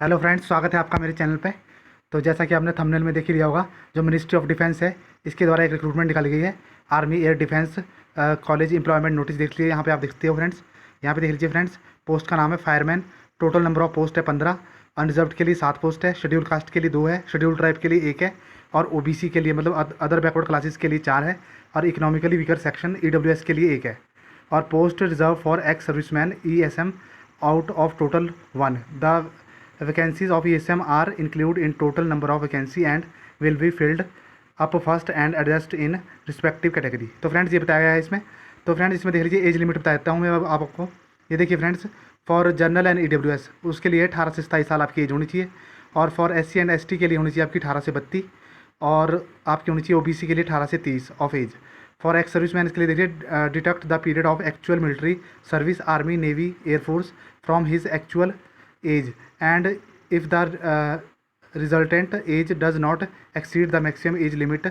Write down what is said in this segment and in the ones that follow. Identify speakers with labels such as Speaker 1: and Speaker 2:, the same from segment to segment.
Speaker 1: Hello friends, स्वागत है आपका मेरे चैनल पे। तो जैसा कि आपने थंबनेल में देख ही लिया होगा, जो मिनिस्ट्री ऑफ डिफेंस है इसके द्वारा एक रिक्रूटमेंट निकाली गई है। Army air defence college employment notice देख लीजिए, यहाँ पे आप देखते हो फ्रेंड्स। यहाँ पे देख लीजिए फ्रेंड्स, पोस्ट का नाम है fireman. Total number of post है 15। अनरिजर्व्ड के लिए 7 पोस्ट है, शेड्यूल कास्ट के लिए 2 है, शेड्यूल ट्राइब के लिए 1 है, और ओबीसी के लिए मतलब अदर बैकवर्ड क्लासेस के लिए 4 है, और इकोनॉमिकली वीकर सेक्शन ईडब्ल्यूएस के लिए 1 है। और post reserve for ex serviceman ESM out of total 1। The vacancies of ESM are included in total number of vacancy and will be filled up first and adjust in respective category। तो friends ये बताया गया है इसमें। तो friends इसमें देख लीजिए, एज लिमिट बता देता हूँ मैं अब आपको। ये देखिए friends, for general and EWS उसके लिए 18 से 27 साल आपकी एज होनी चाहिए, और फॉर SC एंड ST के लिए होनी चाहिए आपकी 18 से 32, और आपकी होनी चाहिए OBC के लिए 18 से 30 of age. For ex serviceman के लिए देखिए, deduct the period of actual military service army navy air force from his actual age, and if the resultant age does not exceed the maximum age limit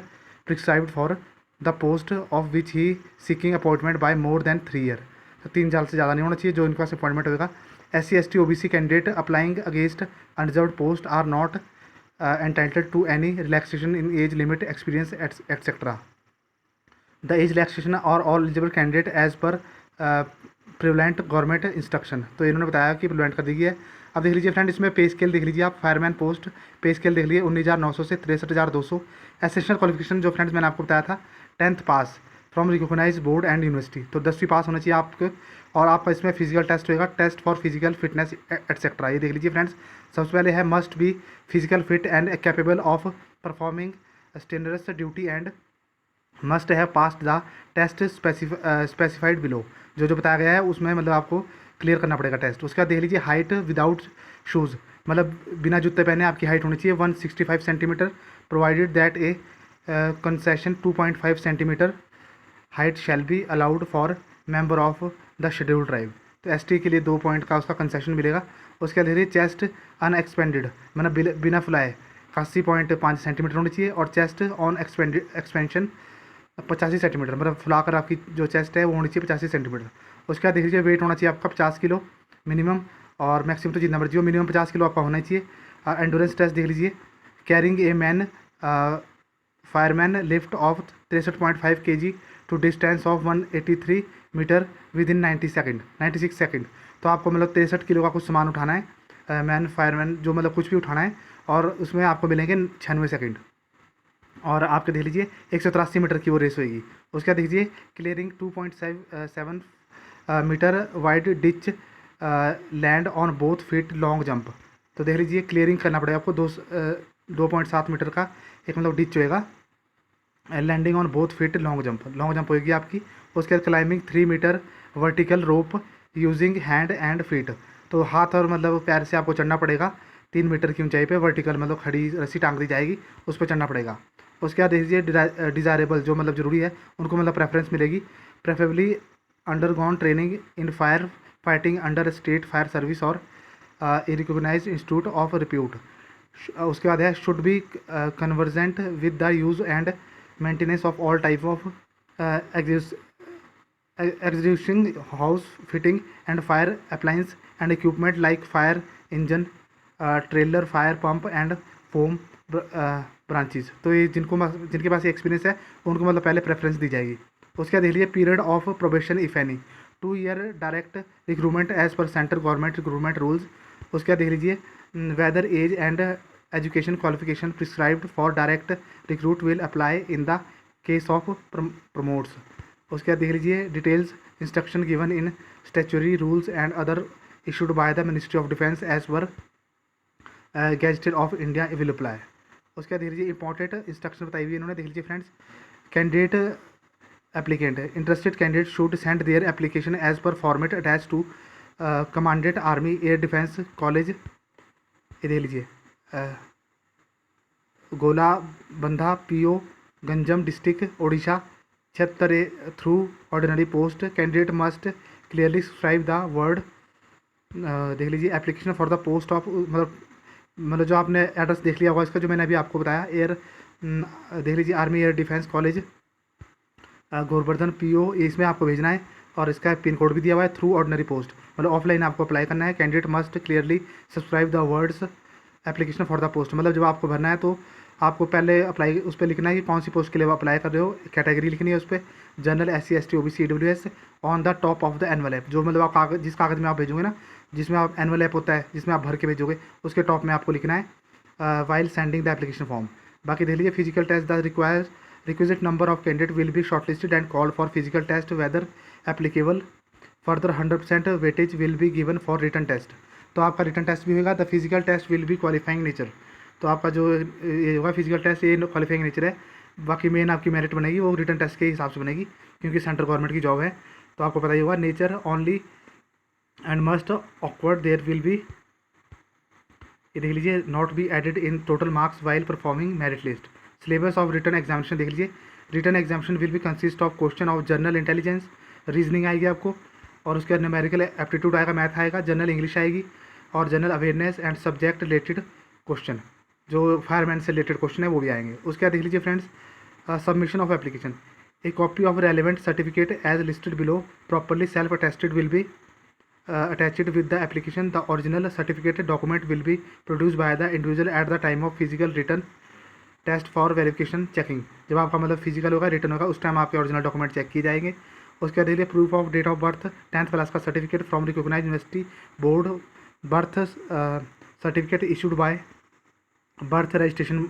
Speaker 1: prescribed for the post of which he seeking appointment by more than 3 year। तो 3 साल से ज़्यादा नहीं होना चाहिए जो इनके पास अपॉइंटमेंट होगा। SC ST OBC candidate applying against unreserved post are not entitled to any relaxation in age limit experience etc। The age relaxation और all eligible candidate age per prevalent government instruction. तो इन्होंने बताया कि prevalent कर दी गई है। अब देख लीजिए फ्रेंड, इसमें पे स्केल देख लीजिए आप। फायरमैन पोस्ट पे स्केल देख लीजिए 19,900 से 63,200। एसेंशियल क्वालिफिकेशन जो फ्रेंड्स मैंने आपको बताया था, 10th pass from recognise board and university. तो 10वीं पास होना चाहिए आपको, और आपका इसमें फिजिकल टेस्ट होगा, test for physical fitness etcetera. ये देख लीजिए फ्रेंड्स, सबसे पहले है must be physical fit and capable of performing strenuous duty and must है passed the test specified below. जो जो बताया गया है उसमें मतलब आपको क्लियर करना पड़ेगा टेस्ट। उसके बाद देख लीजिए हाइट विदाउट शूज़, मतलब बिना जूते पहने आपकी हाइट होनी चाहिए 165 centimetre, provided that a concession 2.5 centimetre height shall be allowed for member of the schedule tribe. तो ST के लिए 2 पॉइंट का उसका कंसेशन मिलेगा। उसके बाद देखिए चेस्ट अनएक्सपेंडेड, मतलब बिना फुलाए 81.5 सेंटीमीटर होनी चाहिए, और चेस्ट ऑन एक्सपेंशन 85 सेंटीमीटर, मतलब फुलाकर आपकी जो चेस्ट है वो होनी चाहिए 85 सेंटीमीटर। उसके बाद देख लीजिए वेट होना चाहिए आपका 50 किलो मिनिमम, और मैक्सिमम तो जितना मर्जी हो, मिनिमम 50 किलो आपका होना ही चाहिए। एंडोरेंस टेस्ट देख लीजिए, carrying a man fireman lift of 63.5 kg to distance of 183 metre within 96 second. तो आपको मतलब 63 किलो का कुछ सामान उठाना है, मैन फायरमैन जो मतलब कुछ भी उठाना है, और उसमें आपको मिलेंगे 96 सेकेंड। और आपके देख लीजिए 183 मीटर की वो रेस होगी। उसके बाद देखिए clearing 2.7 metre wide ditch land on both feet long jump. तो देख लीजिए क्लियरिंग करना पड़ेगा आपको 2.7 मीटर का एक मतलब डिच होएगा, landing on both feet long jump होगी आपकी। उसके बाद climbing 3 metre vertical rope using hand and feet. तो हाथ और मतलब पैर से आपको चढ़ना पड़ेगा 3 मीटर की ऊंचाई पे, वर्टिकल मतलब खड़ी रस्सी टांग दी जाएगी, उस पर चढ़ना पड़ेगा। उसके बाद देखिए डिज़ायरेबल जो मतलब ज़रूरी है उनको मतलब प्रेफरेंस मिलेगी, preferably undergone training in fire fighting under state fire service और ए रिकॉग्नाइज्ड इंस्टीट्यूट ऑफ रिप्यूट। उसके बाद है should be convergent with the use and maintenance of all type of execution house fitting and fire appliance and equipment like fire engine trailer fire pump and foam branches. तो ये जिनके पास experience है उनको मतलब पहले प्रेफरेंस दी जाएगी। उसके बाद देख लीजिए period of probation if any, 2 year direct recruitment as per central government recruitment rules. उसके बाद देख लीजिए whether age and education qualification prescribed for direct recruit will apply in the case of promotes. उसके बाद देख लीजिए details instruction given in statutory rules and other issued by the ministry of defence as per gazetted of India will apply. उसके बाद देख लीजिए important instruction बताई हुई इन्होंने। देख लीजिए friends, candidate applicant interested candidate should send their application as per format attach to commandant army air defence college. ये देख लीजिए Golabandha PO Ganjam district Odisha 76 through ordinary post. Candidate must clearly subscribe the word. देख लीजिए application for the post of, मतलब जो आपने address देख लिया होगा इसका जो मैंने अभी आपको बताया, देख लीजिए army air defence college Govardhan PO, इसमें आपको भेजना है। और इसका पिन कोड भी दिया हुआ है। थ्रू ऑर्डिनरी पोस्ट, मतलब ऑफलाइन आपको अप्लाई करना है। Candidate must clearly subscribe the words application for the post, मतलब जब आपको भरना है तो आपको पहले अप्लाई उस पर लिखना है कि कौन सी पोस्ट के लिए वो अप्लाई कर रहे हो, कैटेगरी लिखनी है उस पर, general, SC ST OBC EWS, on the top of the envelope, जो मतलब आप कागज, जिस कागज़ में आप भेजोगे ना, जिसमें आप एनवलप होता है जिसमें आप भर के भेजोगे, उसके टॉप में आपको लिखना है while sending the application form. बाकी देख लीजिए, physical test the requisite number of candidate will be shortlisted and call for physical test whether applicable, further 100% weightage will be given for written test. तो आपका written test भी होगा। The physical test will be qualifying nature, तो आपका जो ये होगा physical test, ये क्वालिफाइंग नेचर है। बाकी मेन आपकी मेरिट बनेगी वो रिटर्न टेस्ट के हिसाब से बनेगी, क्योंकि सेंट्रल गवर्नमेंट की जॉब है, तो आपको पता ही होगा। Nature only and must awkward there will be, ये देख लीजिए, not be added in total marks while performing merit list. Syllabus of written examination देख लीजिए, written examination will be consist of question of general intelligence, reasoning आएगी आपको, और उसके बाद न्यूमेरिकल एप्टीट्यूड आएगा, मैथ आएगा, जनरल इंग्लिश आएगी, और general awareness and subject related question, जो फायरमैन से रिलेटेड क्वेश्चन है वो भी आएंगे। उसके बाद देख लीजिए friends, submission of application, a copy of relevant certificate as listed below properly self attested will be attached with the application. The original certificate document will be produced by the individual at the time of physical written test for verification checking. जब आपका मतलब physical होगा, return होगा, उस time आपके original document check किए जाएंगे। उसके बाद देखिए, proof of date of birth 10th class का certificate from recognise university board, birth certificate issued by birth registration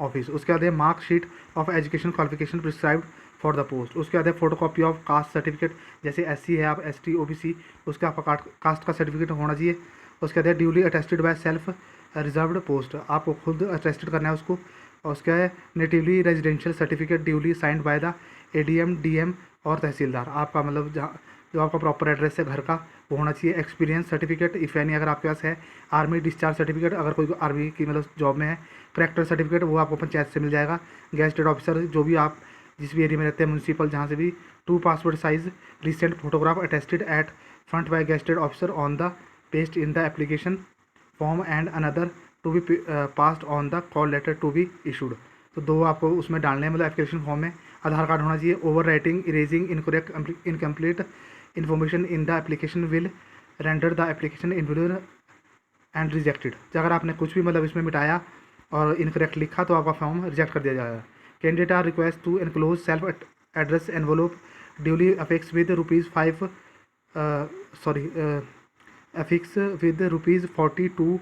Speaker 1: office. उसके बाद है marksheet of education qualification prescribed for the post. उसके बाद है फोटोकॉपी ऑफ कास्ट सर्टिफिकेट, जैसे SC है आप, ST OBC, उसका आपका कास्ट का सर्टिफिकेट होना चाहिए। उसके बाद है duly attested by self reserved post, आपको खुद अटेस्टेड करना है उसको। और उसके बाद natively residential certificate duly signed by the ADM DM और तहसीलदार, आपका मतलब जहाँ जो आपका प्रॉपर एड्रेस है घर का वो होना चाहिए। एक्सपीरियंस सर्टिफिकेट इफ़ एनी अगर आपके पास है, आर्मी डिस्चार्ज सर्टिफिकेट अगर कोई आर्मी की मतलब जॉब में है, करेक्टर सर्टिफिकेट वो आपको पंचायत से मिल जाएगा। गेस्टेड ऑफिसर, जो भी आप जिस भी एरिया में रहते हैं, म्यूनसिपल जहाँ से भी, 2 passport size recent photograph attested at front by gazetted officer on the paste in the application form and another to be pasted on the call letter to be issued. तो 2 आपको उसमें डालने हैं, मतलब एप्लीकेशन फॉर्म में। आधार card होना चाहिए। Over writing, erasing incorrect incomplete information in the application will render the application invalid and rejected. अगर आपने कुछ भी मतलब इसमें मिटाया और इनकरेक्ट लिखा तो आपका फॉर्म रिजेक्ट कर दिया जाएगा। Candidate are request to enclose self address envelope duly affix with ₹5 affix with ₹42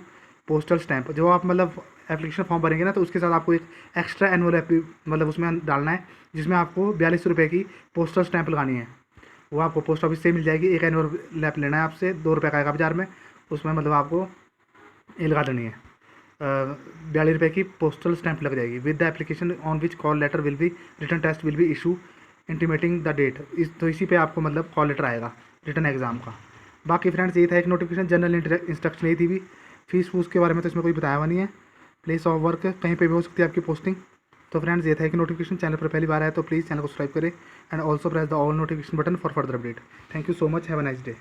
Speaker 1: postal stamp. जो आप मतलब एप्लीकेशन फॉर्म भरेंगे ना, तो उसके साथ आपको एक एक्स्ट्रा एनवलप मतलब उसमें डालना है, जिसमें आपको 42 रुपये की पोस्टल स्टैंप लगानी है। वो आपको पोस्ट ऑफिस से मिल जाएगी। एक एनवलप लेना है आपसे, 2 रुपये का आएगा बाजार में, उसमें मतलब आपको ये लगा देनी है, 42 रुपये की पोस्टल स्टैंप लग जाएगी। With the application on which call letter will be written test will be issue intimating the date. तो इसी पे आपको मतलब कॉल लेटर आएगा रिटर्न एग्जाम का। बाकी फ्रेंड्स ये था एक नोटिफिकेशन, जनरल इंस्ट्रक्शन यही थी भी। फीस फूस के बारे में तो इसमें कोई बताया हुआ नहीं है। प्लेस ऑफ वर्क कहीं पे भी हो सकती है आपकी पोस्टिंग। तो फ्रेंड्स ये था एक नोटिफिकेशन। चैनल पर पहली बार आया तो प्लीज़ चैनल को सब्सक्राइब करें and also press the all notification button for further update. Thank you so much, have a nice day.